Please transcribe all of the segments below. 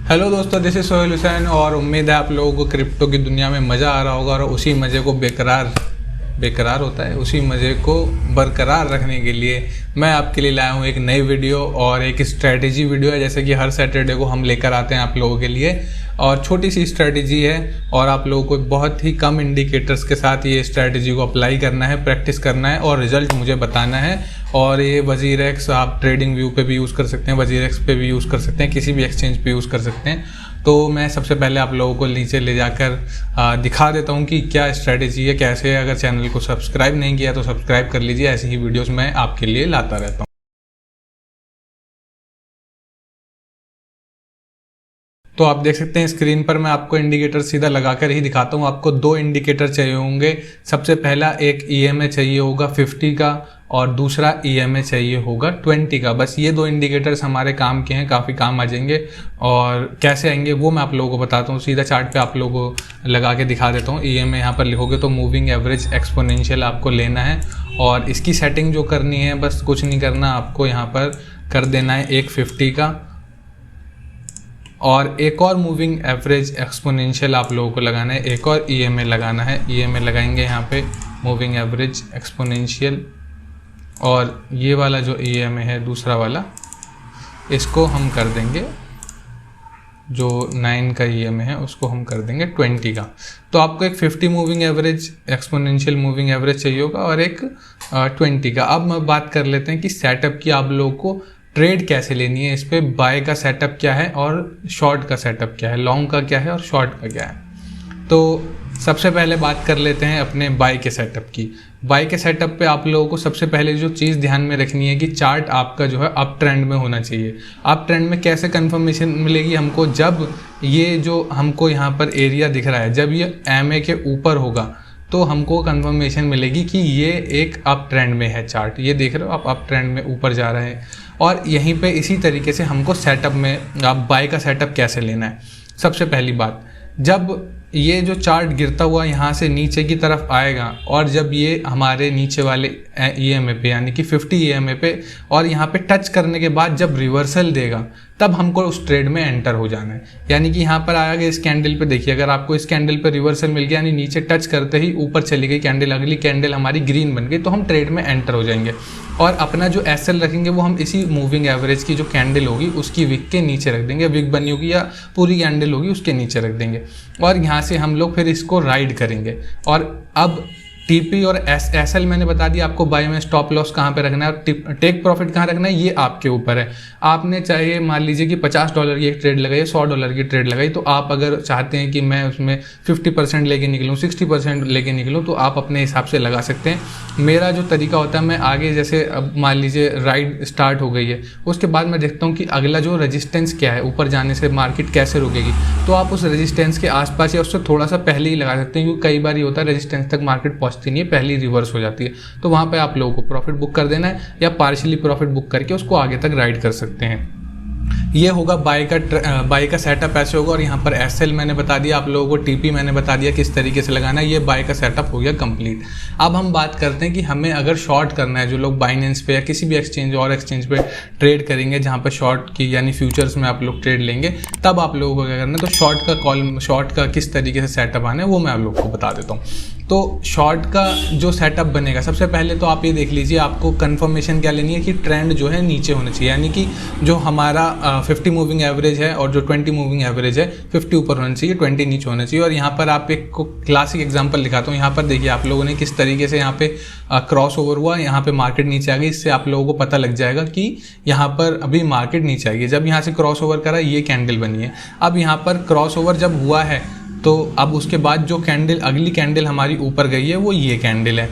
Hello दोस्तों, this is Sohail Hussain और उम्मीद है आप लोगों को क्रिप्टो की दुनिया में मज़ा आ रहा होगा और उसी मज़े को बेकरार होता है, उसी मज़े को बरकरार रखने के लिए मैं आपके लिए लाया हूँ एक नई वीडियो और एक स्ट्रैटेजी वीडियो है। जैसे कि हर सैटरडे को हम लेकर आते हैं आप लोगों के लिए, और छोटी सी स्ट्रैटेजी है और आप लोगों को बहुत ही कम इंडिकेटर्स के साथ ये स्ट्रैटेजी को अप्लाई करना है, प्रैक्टिस करना है और रिजल्ट मुझे बताना है। और ये WZIRX आप ट्रेडिंग व्यू पे भी यूज़ कर सकते हैं, WZIRX पे भी यूज़ कर सकते हैं, किसी भी एक्सचेंज पे यूज़ कर सकते हैं। तो मैं सबसे पहले आप लोगों को नीचे ले जाकर दिखा देता हूँ कि क्या स्ट्रैटेजी है, कैसे है। अगर चैनल को सब्सक्राइब नहीं किया तो सब्सक्राइब कर लीजिए, ऐसी ही वीडियोस मैं आपके लिए लाता रहता हूँ। तो आप देख सकते हैं स्क्रीन पर मैं आपको इंडिकेटर सीधा लगाकर ही दिखाता हूँ। आपको दो इंडिकेटर चाहिए होंगे। सबसे पहला एक EMA चाहिए होगा 50 का और दूसरा EMA चाहिए होगा 20 का। बस ये दो इंडिकेटर्स हमारे काम के हैं, काफ़ी काम आ जाएंगे। और कैसे आएंगे वो मैं आप लोगों को बताता हूँ। सीधा चार्ट पे आप लोगों को लगा के दिखा देता हूँ। EMA यहाँ पर लिखोगे तो मूविंग एवरेज एक्सपोनेंशियल आपको लेना है और इसकी सेटिंग जो करनी है, बस कुछ नहीं करना, आपको यहाँ पर कर देना है एक 50 का और एक और मूविंग एवरेज एक्सपोनेंशियल आप लोगों को लगाना है, एक और EMA लगाना है। EMA लगाएंगे यहाँ पे मूविंग एवरेज एक्सपोनेंशियल, और ये वाला जो EMA है दूसरा वाला, इसको हम कर देंगे, जो 9 का EMA है उसको हम कर देंगे 20 का। तो आपको एक 50 moving average exponential moving average चाहिए होगा और एक 20 का। अब मैं बात कर लेते हैं कि सेटअप की आप लोगों को ट्रेड कैसे लेनी है, इस पे बाय का सेटअप क्या है और शॉर्ट का सेटअप क्या है, लॉन्ग का क्या है और शॉर्ट का क्या है। तो सबसे पहले बात कर लेते हैं अपने बाय के सेटअप की। बाय के सेटअप पे आप लोगों को सबसे पहले जो चीज़ ध्यान में रखनी है कि चार्ट आपका जो है अप ट्रेंड में होना चाहिए। अप ट्रेंड में कैसे कंफर्मेशन मिलेगी हमको, जब ये जो हमको यहाँ पर एरिया दिख रहा है, जब ये MA के ऊपर होगा तो हमको कंफर्मेशन मिलेगी कि ये एक अप ट्रेंड में है चार्ट। ये देख रहे हो आप, अप ट्रेंड में ऊपर जा रहा है। और यहीं पे इसी तरीके से हमको सेटअप में आप बाय का सेटअप कैसे लेना है। सबसे पहली बात, जब ये जो चार्ट गिरता हुआ यहाँ से नीचे की तरफ आएगा और जब ये हमारे नीचे वाले EMA पे यानी कि 50 EMA पे और यहाँ पे टच करने के बाद जब रिवर्सल देगा, तब हमको उस ट्रेड में एंटर हो जाना है। यानी कि यहाँ पर आएगा इस कैंडल पे, देखिए अगर आपको इस कैंडल पे रिवर्सल मिल गया, यानी नीचे टच करते ही ऊपर चली गई कैंडल, अगली कैंडल हमारी ग्रीन बन गई, तो हम ट्रेड में एंटर हो जाएंगे। और अपना जो SL रखेंगे वो हम इसी मूविंग एवरेज की जो कैंडल होगी उसकी विक के नीचे रख देंगे, विक बनी होगी या पूरी कैंडल होगी उसके नीचे रख देंगे, और यहाँ से हम लोग फिर इसको राइड करेंगे। और अब TP और SL मैंने बता दिया आपको, बाय में स्टॉप लॉस कहाँ पे रखना है और टेक प्रॉफिट कहाँ रखना है, ये आपके ऊपर है। आपने चाहे मान लीजिए कि $50 की एक ट्रेड लगाई, $100 की ट्रेड लगाई, तो आप अगर चाहते हैं कि मैं उसमें 50% लेके निकलूँ, 60% लेके निकलूँ, तो आप अपने हिसाब से लगा सकते हैं। मेरा जो तरीका होता है, मैं आगे जैसे अब मान लीजिए राइड स्टार्ट हो गई है, उसके बाद मैं देखता हूँ कि अगला जो रजिस्टेंस क्या है, ऊपर जाने से मार्केट कैसे रुकेगी, तो आप उस रजिस्टेंस के आसपास या उससे थोड़ा सा पहले ही लगा सकते हैं, क्योंकि कई बार ये होता है रजिस्टेंस तक मार्केट नहीं है, पहली रिवर्स हो जाती है। तो वहां पे आप लोगों को प्रॉफिट बुक कर देना है या पार्शियली प्रॉफिट बुक करके उसको आगे तक राइड कर सकते हैं। ये होगा बाय का सेटअप ऐसे होगा। और यहाँ पर SL मैंने बता दिया आप लोगों को, TP मैंने बता दिया किस तरीके से लगाना है। ये बाय का सेटअप हो गया कंप्लीट। अब हम बात करते हैं कि हमें अगर शॉर्ट करना है, जो लोग बाइनेंस पे या किसी भी एक्सचेंज और एक्सचेंज पे ट्रेड करेंगे जहाँ पर शॉर्ट की यानी फ्यूचर्स में आप लोग ट्रेड लेंगे, तब आप लोगों को क्या करना है, तो शॉर्ट का किस तरीके से सेटअप आना है वो मैं आप लोग को बता देता हूँ। तो शॉर्ट का जो सेटअप बनेगा, सबसे पहले तो आप ये देख लीजिए, आपको कंफर्मेशन क्या लेनी है कि ट्रेंड जो है नीचे होना चाहिए, यानी कि जो हमारा 50 मूविंग एवरेज है और जो 20 मूविंग एवरेज है, 50 ऊपर होना चाहिए, 20 नीचे होना चाहिए। और यहाँ पर आप एक क्लासिक एग्जांपल दिखाता हूँ। यहाँ पर देखिए आप लोगों ने किस तरीके से यहाँ पे क्रॉस ओवर हुआ, यहाँ पे मार्केट नीचे आ गई। इससे आप लोगों को पता लग जाएगा कि यहाँ पर अभी मार्केट नीचे आएगी। जब यहाँ से क्रॉस ओवर करा, ये कैंडल बनी है। अब यहाँ पर क्रॉस ओवर जब हुआ है, तो अब उसके बाद जो कैंडल, अगली कैंडल हमारी ऊपर गई है, वो ये कैंडल है।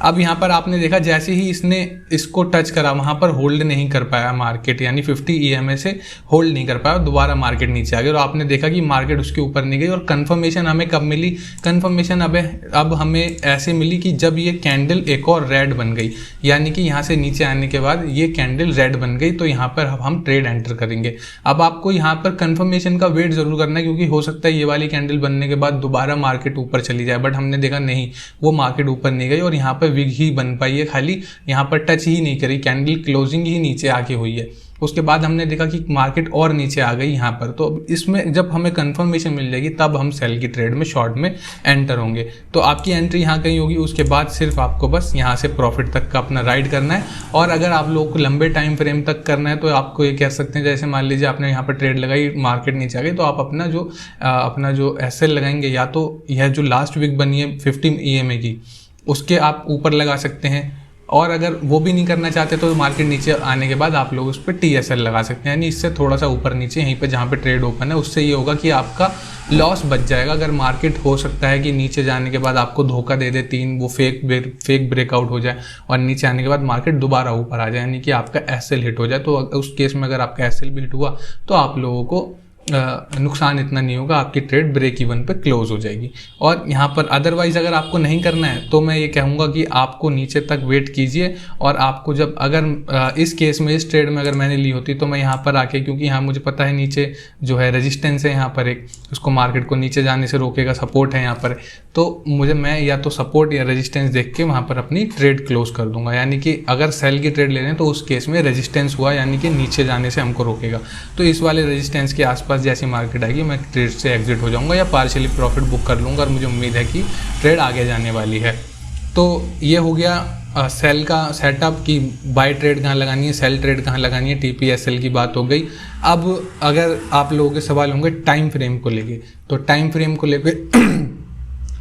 अब यहाँ पर आपने देखा जैसे ही इसने इसको टच करा, वहाँ पर होल्ड नहीं कर पाया मार्केट, यानी 50 EMA से होल्ड नहीं कर पाया, दोबारा मार्केट नीचे आ गई और आपने देखा कि मार्केट उसके ऊपर नहीं गई। और कंफर्मेशन हमें कब मिली, कंफर्मेशन अब हमें ऐसे मिली कि जब ये कैंडल एक और रेड बन गई, यानी कि यहाँ से नीचे आने के बाद ये कैंडल रेड बन गई, तो यहाँ पर हम ट्रेड एंटर करेंगे। अब आपको यहाँ पर कंफर्मेशन का वेट जरूर करना है, क्योंकि हो सकता है ये वाली कैंडल बनने के बाद दोबारा मार्केट ऊपर चली जाए, बट हमने देखा नहीं, वो मार्केट ऊपर नहीं गई और यहाँ पर विग ही बन पाई है, खाली यहाँ पर टच ही नहीं करी, कैंडल क्लोजिंग ही नीचे आके हुई है। उसके बाद हमने देखा कि मार्केट और नीचे आ गई यहाँ पर, तो अब इसमें जब हमें कंफर्मेशन मिल जाएगी तब हम सेल की ट्रेड में शॉर्ट में एंटर होंगे। तो आपकी एंट्री यहाँ कहीं होगी, उसके बाद सिर्फ आपको बस यहाँ से प्रॉफिट तक का अपना राइड करना है। और अगर आप लोगों को लंबे टाइम फ्रेम तक करना है तो आपको ये कह सकते हैं, जैसे मान लीजिए आपने यहाँ पर ट्रेड लगाई, मार्केट नीचे आ गई, तो आप अपना जो एसएल लगाएंगे, या तो यह जो लास्ट वीक बनी है 50 EMA की, उसके आप ऊपर लगा सकते हैं। और अगर वो भी नहीं करना चाहते तो मार्केट नीचे आने के बाद आप लोग उस पर TSL लगा सकते हैं, यानी इससे थोड़ा सा ऊपर नीचे यहीं पे जहाँ पे ट्रेड ओपन है, उससे ये होगा कि आपका लॉस बच जाएगा। अगर मार्केट हो सकता है कि नीचे जाने के बाद आपको धोखा दे दे, वो फेक ब्रेकआउट हो जाए और नीचे आने के बाद मार्केट दोबारा ऊपर आ जाए, यानी कि आपका एसएल हिट हो जाए, तो उस केस में अगर आपका एसएल भी हिट हुआ तो आप लोगों को नुकसान इतना नहीं होगा, आपकी ट्रेड ब्रेक इवन पे क्लोज हो जाएगी। और यहाँ पर अदरवाइज अगर आपको नहीं करना है तो मैं ये कहूँगा कि आपको नीचे तक वेट कीजिए। और आपको जब अगर इस केस में, इस ट्रेड में अगर मैंने ली होती तो मैं यहाँ पर आके, क्योंकि यहाँ मुझे पता है नीचे जो है रेजिस्टेंस है यहाँ पर एक, उसको मार्केट को नीचे जाने से रोकेगा, सपोर्ट है यहाँ पर, तो मैं या तो सपोर्ट या रेजिस्टेंस देख के वहाँ पर अपनी ट्रेड क्लोज कर दूंगा। यानी कि अगर सेल की ट्रेड ले रहे हैं तो उस केस में रेजिस्टेंस हुआ, यानी कि नीचे जाने से हमको रोकेगा, तो इस वाले रेजिस्टेंस के आसपास जैसी मार्केट आएगी मैं ट्रेड से एग्जिट हो जाऊंगा या पार्शियली प्रॉफिट बुक कर लूँगा, और मुझे उम्मीद है कि ट्रेड आगे जाने वाली है। तो ये हो गया सेल का सेटअप कि बाय ट्रेड कहाँ लगानी है, सेल ट्रेड कहाँ लगानी है, TPSL की बात हो गई। अब अगर आप लोगों के सवाल होंगे टाइम फ्रेम को लेके, तो टाइम फ्रेम को लेके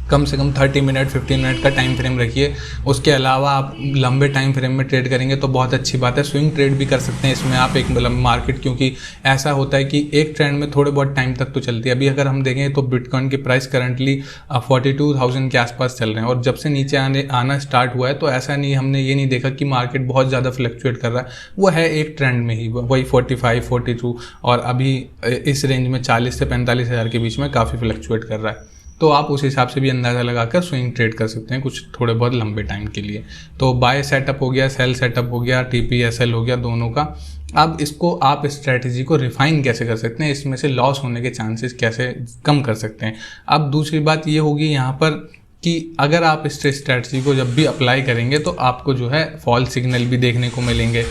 कम से कम 30 मिनट 15 मिनट का टाइम फ्रेम रखिए। उसके अलावा आप लंबे टाइम फ्रेम में ट्रेड करेंगे तो बहुत अच्छी बात है, स्विंग ट्रेड भी कर सकते हैं इसमें आप। एक मार्केट, क्योंकि ऐसा होता है कि एक ट्रेंड में थोड़े बहुत टाइम तक तो चलती है। अभी अगर हम देखें तो बिटकॉइन की प्राइस करंटली 42,000 के आसपास चल रहे हैं, और जब से नीचे आना स्टार्ट हुआ है तो ऐसा नहीं, हमने ये नहीं देखा कि मार्केट बहुत ज़्यादा फ्लक्चुएट कर रहा है, वो है एक ट्रेंड में ही, वही 45 42, और अभी इस रेंज में 40 से 45 हज़ार के बीच में काफ़ी फ्लक्चुएट कर रहा है। तो आप उस हिसाब से भी अंदाज़ा लगाकर स्विंग ट्रेड कर सकते हैं कुछ थोड़े बहुत लंबे टाइम के लिए। तो बाय सेटअप हो गया, सेल सेटअप हो गया, TPSL हो गया दोनों का। अब इसको आप स्ट्रैटेजी को रिफाइन कैसे कर सकते हैं, इसमें से लॉस होने के चांसेस कैसे कम कर सकते हैं। अब दूसरी बात ये होगी यहाँ पर कि अगर आप इस स्ट्रैटेजी को जब भी अप्लाई करेंगे तो आपको जो है फॉल सिग्नल भी देखने को मिलेंगे,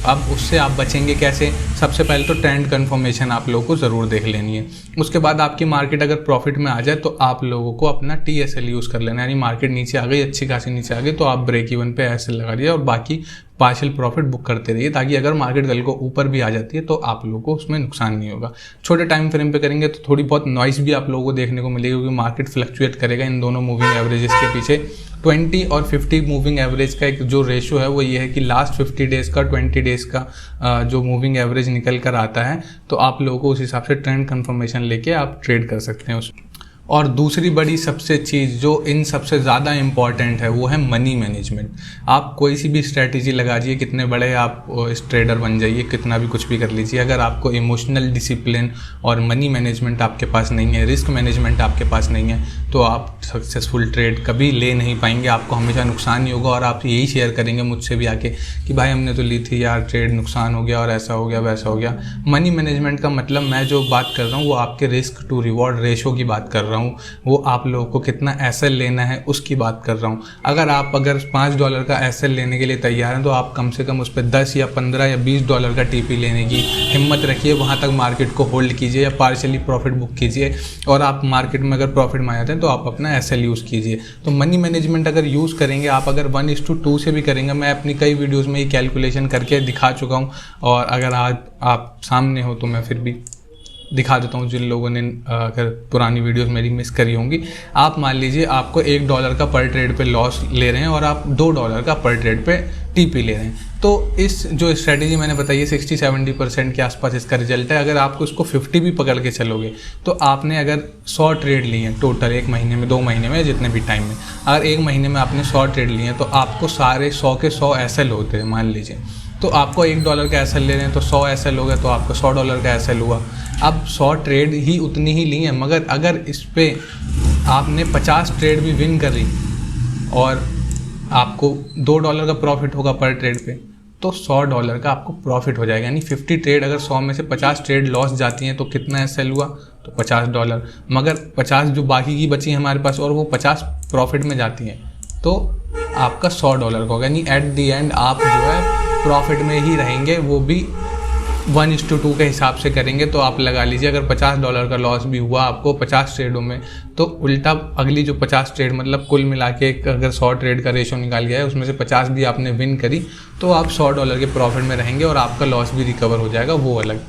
अब उससे आप बचेंगे कैसे? सबसे पहले तो ट्रेंड कंफर्मेशन आप लोगों को ज़रूर देख लेनी है। उसके बाद आपकी मार्केट अगर प्रॉफिट में आ जाए तो आप लोगों को अपना TSL यूज़ कर लेना, यानी मार्केट नीचे आ गई, अच्छी खासी नीचे आ गई, तो आप ब्रेक इवन पे SL लगा दिया और बाकी पार्शियल प्रॉफिट बुक करते रहिए, ताकि अगर मार्केट कल को ऊपर भी आ जाती है तो आप लोगों को उसमें नुकसान नहीं होगा। छोटे टाइम फ्रेम पे करेंगे तो थोड़ी बहुत नॉइस भी आप लोगों को देखने को मिलेगी, क्योंकि मार्केट फ्लक्चुएट करेगा इन दोनों मूविंग एवरेजेस के पीछे। 20 और 50 मूविंग एवरेज का एक जो रेशो है वो ये है कि लास्ट 50 डेज़ का 20 डेज़ का जो मूविंग एवरेज निकल कर आता है, तो आप लोगों को उस हिसाब से ट्रेंड कंफर्मेशन लेके आप ट्रेड कर सकते हैं उसमें। और दूसरी बड़ी सबसे चीज़ जो इन सबसे ज़्यादा इम्पॉर्टेंट है वो है मनी मैनेजमेंट। आप कोई सी भी स्ट्रैटेजी लगाइए, कितने बड़े आप इस ट्रेडर बन जाइए, कितना भी कुछ भी कर लीजिए, अगर आपको इमोशनल डिसिप्लिन और मनी मैनेजमेंट आपके पास नहीं है, रिस्क मैनेजमेंट आपके पास नहीं है, तो आप सक्सेसफुल ट्रेड कभी ले नहीं पाएंगे, आपको हमेशा नुकसान ही होगा। और आप यही शेयर करेंगे मुझसे भी आके कि भाई हमने तो ली थी यार, ट्रेड नुकसान हो गया और ऐसा हो गया वैसा हो गया। मनी मैनेजमेंट का मतलब मैं जो बात कर रहा हूँ वो आपके रिस्क टू रिवॉर्ड रेशो की बात कर रहा हूँ, वो आप लोगों को कितना एसएल लेना है उसकी बात कर रहा हूँ। अगर $5 का एसएल लेने के लिए तैयार हैं तो आप कम से कम उस पर 10 या 15 या $20 का टीपी लेने की हिम्मत रखिए, वहाँ तक मार्केट को होल्ड कीजिए या पार्शियली प्रॉफिट बुक कीजिए, और आप मार्केट में अगर प्रॉफिट में आ जाते हैं तो आप अपना एसएल यूज़ कीजिए। तो मनी मैनेजमेंट अगर यूज़ करेंगे आप, अगर 1:2 से भी करेंगे, मैं अपनी कई वीडियोज़ में ये कैलकुलेशन करके दिखा चुका हूँ, और अगर आज आप सामने हो तो मैं फिर भी दिखा देता हूँ जिन लोगों ने अगर पुरानी वीडियोस मेरी मिस करी होंगी। आप मान लीजिए आपको $1 का पर ट्रेड पे लॉस ले रहे हैं और आप $2 का पर ट्रेड पे टीपी ले रहे हैं, तो इस जो स्ट्रैटेजी मैंने बताई है 60-70% के आसपास इसका रिजल्ट है। अगर आपको इसको 50 भी पकड़ के चलोगे तो आपने अगर 100 ट्रेड लिए हैं टोटल, 1 महीने में 2 महीने में जितने भी टाइम में, अगर 1 महीने में आपने 100 ट्रेड लिए हैं तो आपको सारे 100 के 100 एसएल होते हैं मान लीजिए। तो आपको $1 का एसएल ले रहे हैं तो 100 एसएल हो गया, तो आपको $100 का एसएल हुआ। अब 100 ट्रेड ही उतनी ही ली हैं, मगर अगर इस पर आपने 50 ट्रेड भी विन कर ली और आपको $2 का प्रॉफिट होगा पर ट्रेड पे, तो $100 का आपको प्रॉफिट हो जाएगा। यानी 50 ट्रेड, अगर 100 में से 50 ट्रेड लॉस जाती हैं तो कितना एसएल हुआ, तो $50। मगर 50 जो बाकी की बची हैं हमारे पास और वो 50 प्रॉफिट में जाती हैं तो आपका $100 का होगा। यानी एट दी एंड आप जो है प्रॉफिट में ही रहेंगे, वो भी 1:2 के हिसाब से करेंगे। तो आप लगा लीजिए अगर $50 का लॉस भी हुआ आपको 50 ट्रेडों में, तो उल्टा अगली जो 50 ट्रेड मतलब कुल मिला के अगर 100 ट्रेड का रेशो निकाल गया है उसमें से 50 भी आपने विन करी तो आप $100 के प्रॉफिट में रहेंगे और आपका लॉस भी रिकवर हो जाएगा, वो अलग।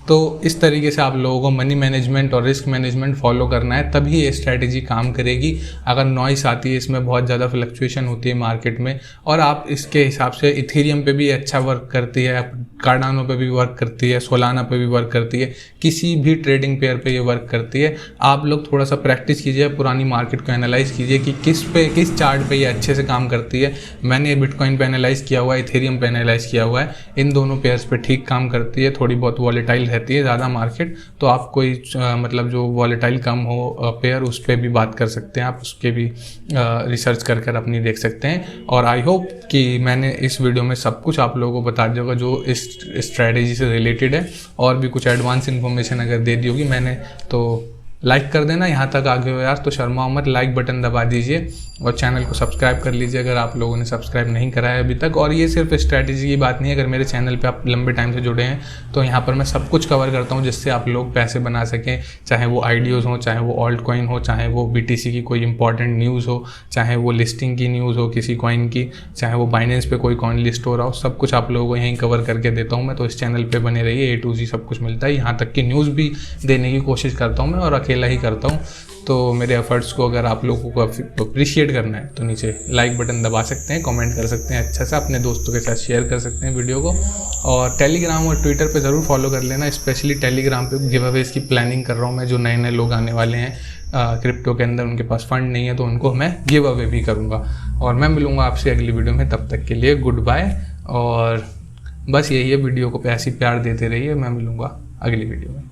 तो इस तरीके से आप लोगों को मनी मैनेजमेंट और रिस्क मैनेजमेंट फॉलो करना है, तभी ये स्ट्रैटेजी काम करेगी। अगर नॉइस आती है, इसमें बहुत ज़्यादा फ्लक्चुएशन होती है मार्केट में, और आप इसके हिसाब से इथेरियम पे भी अच्छा वर्क करती है, कार्डानो पे भी वर्क करती है, सोलाना पे भी वर्क करती है, किसी भी ट्रेडिंग पेयर पे ये वर्क करती है। आप लोग थोड़ा सा प्रैक्टिस कीजिए, पुरानी मार्केट को एनालाइज कीजिए कि किस चार्ट पे ये अच्छे से काम करती है। मैंने बिटकॉइन पे एनालाइज किया हुआ है, इथेरियम पे एनालाइज किया हुआ है, इन दोनों पेयर्स पे ठीक काम करती है। थोड़ी बहुत वॉलेटाइल रहती है ज़्यादा मार्केट, तो आप कोई मतलब जो वॉलेटाइल कम हो पेयर उस पर भी बात कर सकते हैं, आप उसके भी रिसर्च कर अपनी देख सकते हैं। और आई होप कि मैंने इस वीडियो में सब कुछ आप लोगों को बता दिया होगा जो इस स्ट्रैटेजी से रिलेटेड है, और भी कुछ एडवांस इन्फॉर्मेशन अगर दे दी होगी मैंने तो लाइक कर देना। यहाँ तक आ गए हो यार तो शर्माओ मत, लाइक बटन दबा दीजिए और चैनल को सब्सक्राइब कर लीजिए अगर आप लोगों ने सब्सक्राइब नहीं करा है अभी तक। और ये सिर्फ स्ट्रैटेजी की बात नहीं है, अगर मेरे चैनल पे आप लंबे टाइम से जुड़े हैं तो यहाँ पर मैं सब कुछ कवर करता हूँ जिससे आप लोग पैसे बना सकें, चाहे वो आईडीओज़ हो, चाहे वो ऑल्ट कॉइन हो, चाहे वो BTC की कोई इंपॉर्टेंट न्यूज़ हो, चाहे वो लिस्टिंग की न्यूज़ हो किसी कॉइन की, चाहे वो बाइनेंस पे कोई कॉइन लिस्ट हो रहा हो, सब कुछ आप लोगों को यहीं कवर करके देता हूँ मैं। तो इस चैनल पर बने रहिए, A to Z सब कुछ मिलता है, यहाँ तक कि न्यूज़ भी देने की कोशिश करता हूँ मैं, और अकेला ही करता हूँ। तो मेरे एफर्ट्स को अगर आप लोगों को अप्रिशिएट करना है तो नीचे लाइक बटन दबा सकते हैं, कमेंट कर सकते हैं, अच्छा सा अपने दोस्तों के साथ शेयर कर सकते हैं वीडियो को। और टेलीग्राम और ट्विटर पे ज़रूर फॉलो कर लेना, स्पेशली टेलीग्राम पे गिव अवेज की प्लानिंग कर रहा हूँ मैं। जो नए नए लोग आने वाले हैं क्रिप्टो के अंदर, उनके पास फंड नहीं है तो उनको मैं गिव अवे भी करूँगा। और मैं मिलूँगा आपसे अगली वीडियो में, तब तक के लिए गुड बाय। और बस यही है, वीडियो को ऐसी प्यार देते रहिए, मैं मिलूँगा अगली वीडियो में।